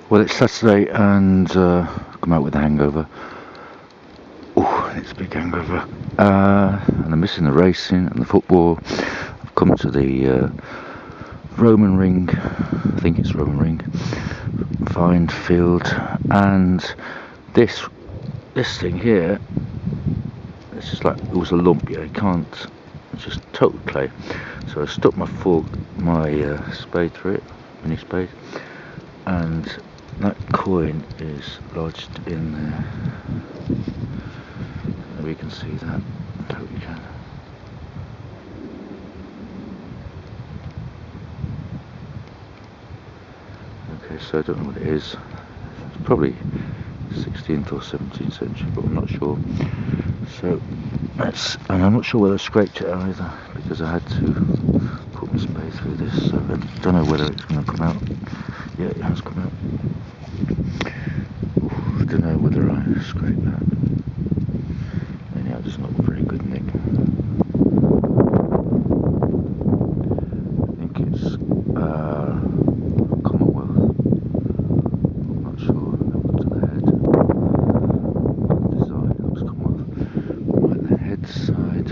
Well, it's Saturday and come out with a hangover. Oh, it's a big hangover. And I'm missing the racing and the football. I've come to the Roman Ring, I think it's Roman Ring, Find Field, and this thing here, it's just like, it was a lump, yeah, you can't, it's just total clay. So I stuck my spade through it, mini spade, and that coin is lodged in there. We can see that. I hope you can. Okay, so I don't know what it is. It's probably 16th or 17th century, but I'm not sure. So and I'm not sure whether I scraped it either, because I had to put my spade through this. So I don't know whether it's going to come out. Yeah, it has come out. Oof, I don't know whether I scraped that. Anyhow, it's not very good nick. I think it's Commonwealth. I'm not sure. Up to the head. Design looks Commonwealth. Right, the head side.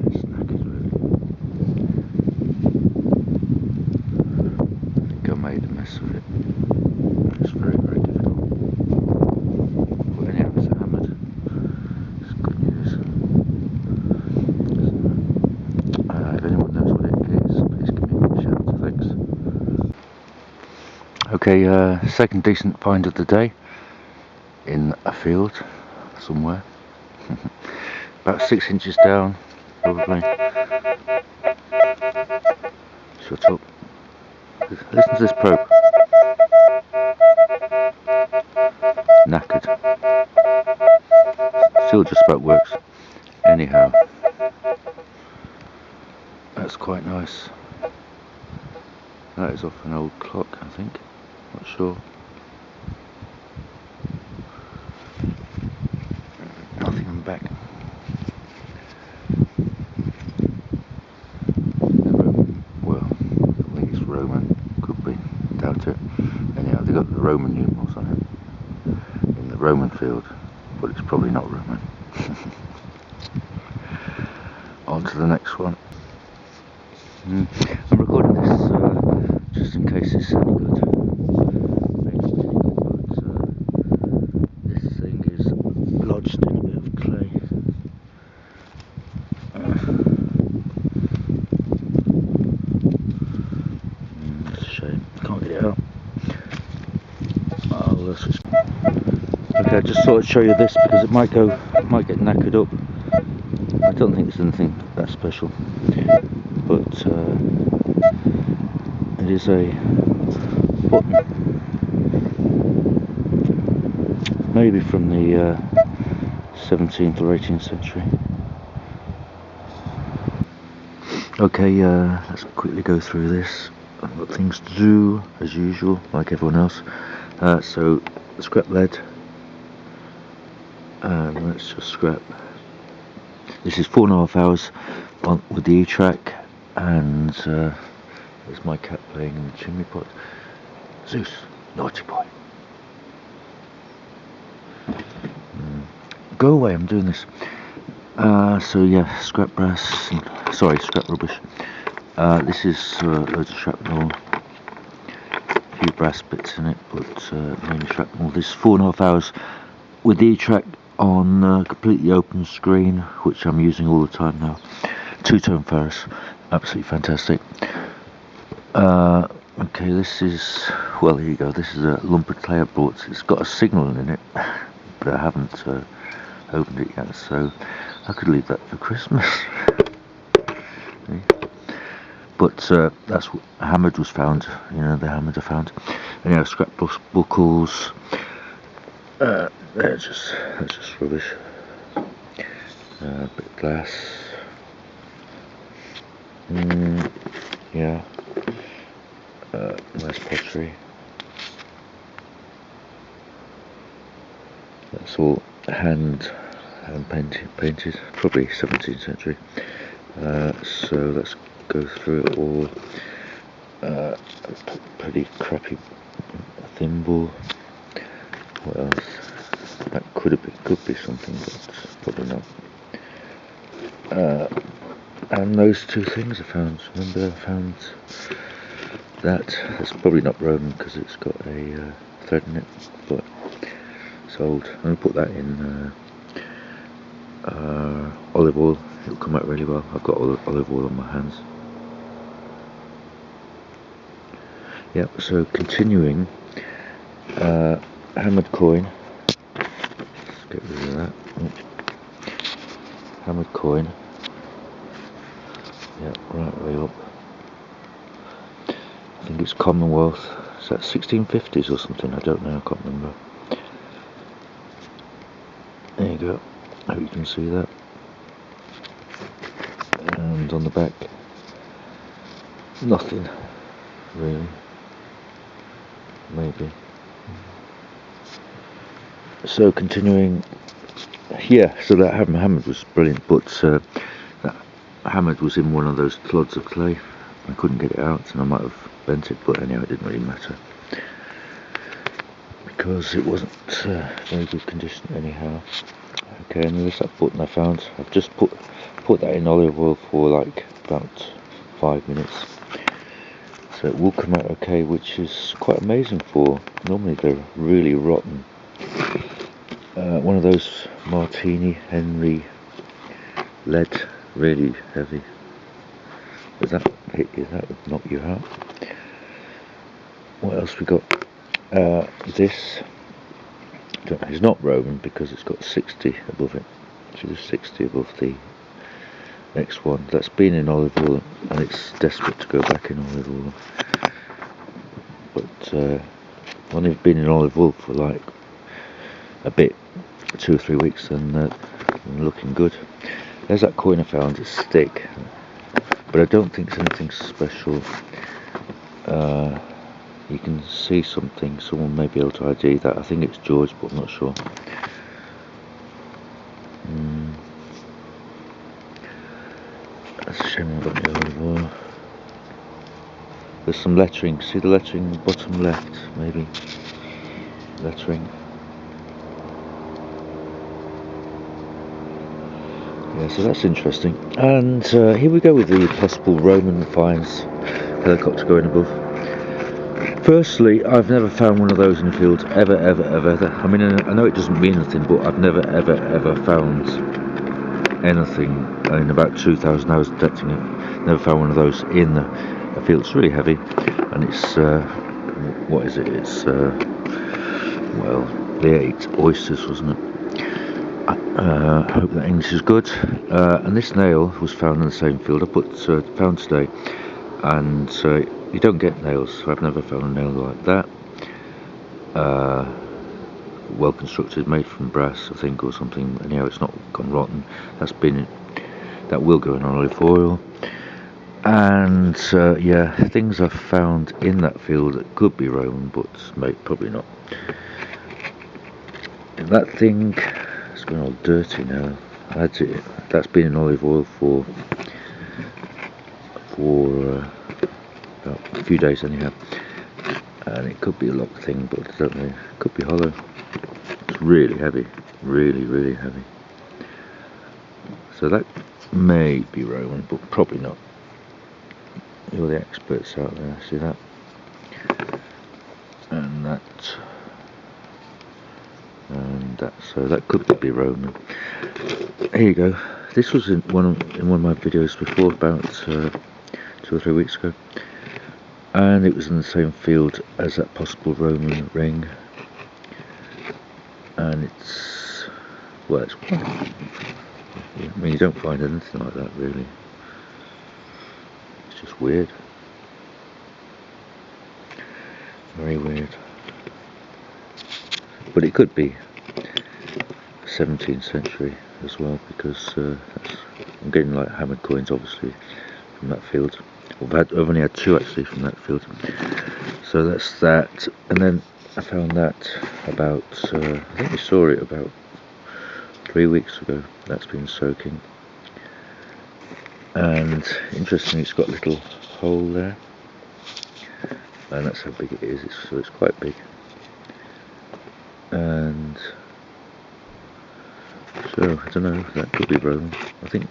It's knackered really. I think I made a mess of it. It's very, very difficult. But anyhow, it's hammered. It's good news. If anyone knows what it is, please give me a shout. Thanks. Okay, second decent find of the day in a field somewhere. About 6 inches down, probably. Shut up. Listen to this probe. Knackered. Still just about works. Anyhow, that's quite nice. That is off an old clock, I think. Not sure. Nothing on the back. Well, I think it's Roman. Could be. Doubt it. Anyhow, they got the Roman numerals on it in the Roman field, but it's probably not Roman. On to the next one. I'm recording this just in case it's any good. But this thing is lodged in a bit of clay. It's a shame. Can't get it out. I'll switch. Okay, I just thought I'd show you this because it might get knackered up. I don't think it's anything that special, but it is a button, maybe from the 17th or 18th century. Okay, let's quickly go through this. I've got things to do as usual, like everyone else. So scrap lead, and let's just scrap. This is 4.5 hours with the Etrac, and there's my cat playing in the chimney pot. Zeus, naughty boy. Go away, I'm doing this. So yeah, scrap brass, scrap rubbish. This is loads of shrapnel, a few brass bits in it, but mainly shrapnel. This is 4.5 hours with the Etrac on a completely open screen, which I'm using all the time now. 2-tone ferrous, absolutely fantastic. Okay, this is, well, here you go. This is a lump of clay I bought. It's got a signal in it, but I haven't opened it yet, so I could leave that for Christmas. But that's what hammered was found. You know, the hammered are found. Anyhow, scrap buckles. That's just rubbish. A bit of glass. Yeah. Nice pottery. That's all hand painted, probably 17th century. So let's go through it all. Pretty crappy thimble. What else? That could be something, but probably not. And those two things I found. Remember, I found that. It's probably not Roman because it's got a thread in it, but it's old. I'm gonna put that in olive oil. It'll come out really well. I've got olive oil on my hands. Yep. So continuing, hammered coin. Let's get rid of that. Oh. Hammered coin. Yeah, right way up. I think it's Commonwealth. Is that 1650s or something? I don't know. I can't remember. There you go. I hope you can see that. And on the back, nothing really. Maybe. So continuing. Yeah. So that hammered was brilliant, but that hammered was in one of those clods of clay. I couldn't get it out, and I might have bent it, but anyhow, it didn't really matter because it wasn't very good condition anyhow. Okay, and there's that button I found. I've just put that in olive oil for like about 5 minutes, so it will come out okay, which is quite amazing for. Normally they're really rotten. One of those Martini Henry lead, really heavy. Does that hit you? That would knock you out. What else we got? This. It's not Roman because it's got 60 above it. So there's 60 above the next one. That's been in olive oil and it's desperate to go back in olive oil. But when they've been in olive oil for like a bit, 2 or 3 weeks, and looking good. There's that coin I found. It's thick, but I don't think it's anything special. You can see something. Someone may be able to ID that. I think it's George, but I'm not sure. That's a shame I've got the olive oil. There's some lettering. See the lettering bottom left, maybe. Lettering. Yeah, so that's interesting. And here we go with the possible Roman finds. Helicopter going above. Firstly, I've never found one of those in the field, ever. I mean, I know it doesn't mean anything, but I've never found anything in about 2,000 hours detecting it. Never found one of those in a field. It's really heavy, and it's what is it? It's well, they ate oysters, wasn't it? I hope that English is good. And this nail was found in the same field. I found today, and you don't get nails, so I've never found a nail like that. Well constructed, made from brass, I think, or something. Anyhow, it's not gone rotten. That will go in olive oil. And yeah, things I've found in that field that could be Roman, but probably not. And that thing, it's going all dirty now. That's been in olive oil for about a few days anyhow, and it could be a locked thing, but I don't know. It could be hollow. It's really heavy, really heavy. So that may be Roman, but probably not. You're the experts out there. See that? And that. So that could be Roman. Here you go. This was in one of my videos before, about 2 or 3 weeks ago, and it was in the same field as that possible Roman ring. And it's quite. I mean, you don't find anything like that really. It's just weird. Very weird. But it could be 17th century as well, because I'm getting like hammered coins obviously from that field. I've only had 2 actually from that field. So that's that. And then I found that about I think we saw it about 3 weeks ago. That's been soaking. And interestingly, it's got a little hole there, and that's how big it is. So it's quite big. And so I don't know, that could be Roman. I think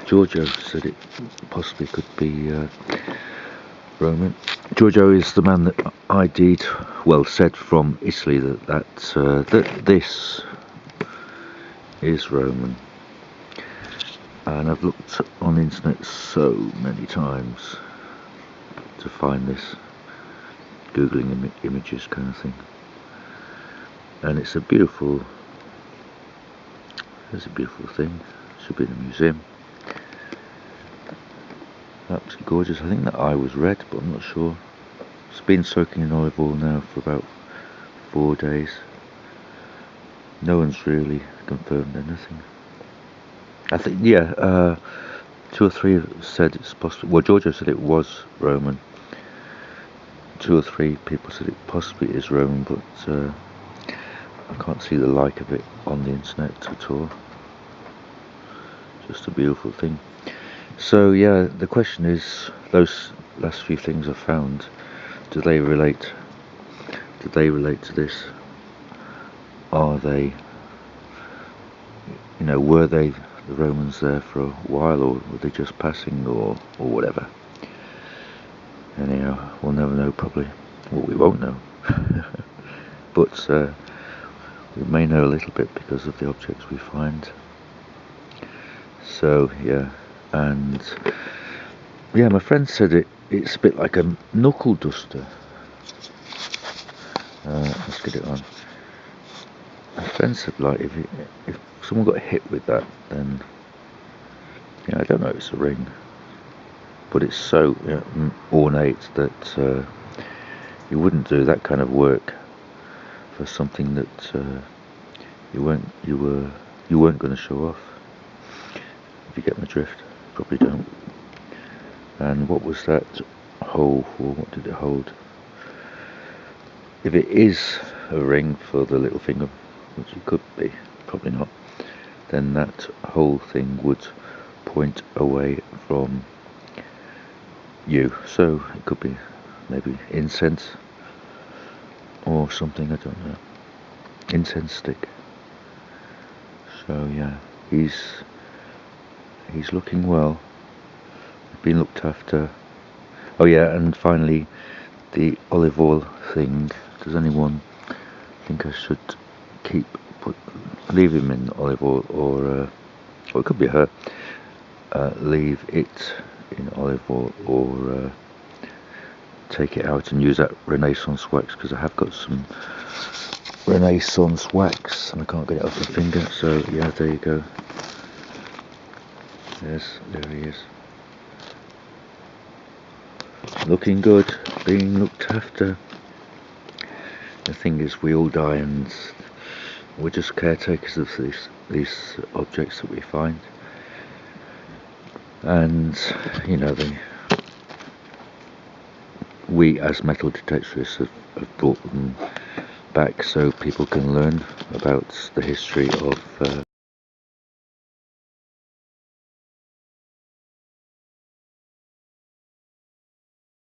Giorgio said it possibly could be Roman. Giorgio is the man that said from Italy that this is Roman. And I've looked on the internet so many times to find this, googling images kind of thing. And it's a beautiful thing. Should be in a museum. Absolutely gorgeous. I think that eye was red, but I'm not sure. It's been soaking in olive oil now for about 4 days. No one's really confirmed anything. I think, 2 or 3 said it's possible. Well, Giorgio said it was Roman. 2 or 3 people said it possibly is Roman, but I can't see the like of it on the internet at all. Just a beautiful thing. So yeah, the question is, those last few things I found, do they relate to this? Are they, were they the Romans there for a while, or were they just passing, or whatever? Anyhow, we'll never know probably. Well, we won't know. But we may know a little bit because of the objects we find. So yeah, and yeah, my friend said it's a bit like a knuckle duster. Let's get it on. My friend said, like, if someone got hit with that, then I don't know if it's a ring, but it's so ornate that you wouldn't do that kind of work for something that you weren't going to show off. If you get my drift, probably don't. And what was that hole for? What did it hold? If it is a ring for the little finger, which it could be, probably not, then that whole thing would point away from you. So it could be maybe incense or something, I don't know. Incense stick. So yeah, he's looking well, been looked after. Oh yeah, and finally, the olive oil thing. Does anyone think I should leave him in olive oil, or it could be her, leave it in olive oil, or take it out and use that Renaissance wax, because I have got some Renaissance wax and I can't get it off my finger. So yeah, there you go. Yes, there he is. Looking good, being looked after. The thing is, we all die, and we're just caretakers of these objects that we find. And we as metal detectorists have brought them back so people can learn about the history of